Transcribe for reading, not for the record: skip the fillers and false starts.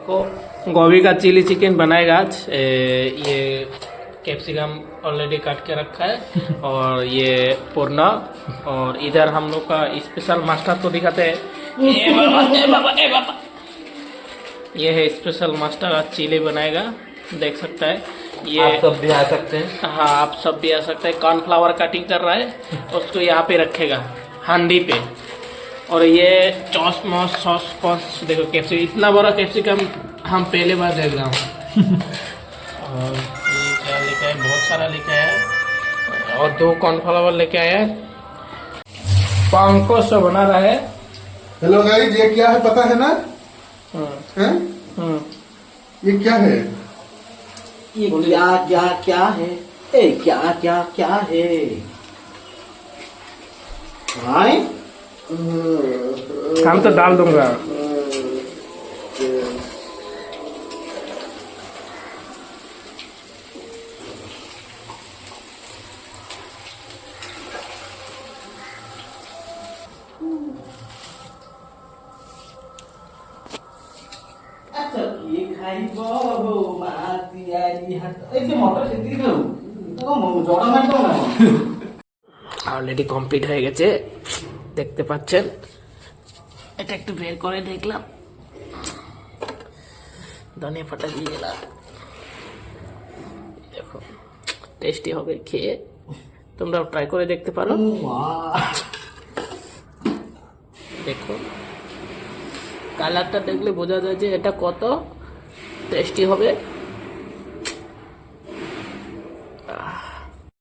को गोभी का चिली चिकन बनाएगा आज। ये कैप्सिकम ऑलरेडी काट के रखा है और ये पुरना, और इधर हम लोग का स्पेशल मास्टर तो दिखाते हैं। ए बाबा। ये है स्पेशल मास्टर, आज चिली बनाएगा, देख सकता है। ये आप सब भी आ सकते हैं। हाँ, आप सब भी आ सकते हैं। कॉर्नफ्लावर कटिंग कर रहा है, उसको यहाँ पे रखेगा हांडी पे। और ये सॉस पॉस देखो, कैप्सिकम इतना बड़ा कैप्सिकम हम पहले बार देख रहा हूँ। और ये क्या लेके आया, बहुत सारा लेके आया है। और 2 कॉर्नफ्लावर लेके आया है। पांको से बना रहा है। हेलो गाइस, ये क्या है पता है ना? हैं? ये क्या है? ये क्या है? ए क्या है? हाय, हम तो डाल दूंगा। অলরেডি কমপ্লিট হয়ে গেছে, দেখতে পাচ্ছেন। এটা একটু বের করে দেখলাম, ধনিয়া পাতা দিয়ে দিলাম। দেখো, টেস্টি হবে খেয়ে, তোমরাও ট্রাই করে দেখতে পারো। দেখো, কালারটা দেখলে বোঝা যায় যে এটা কত টেস্টি হবে।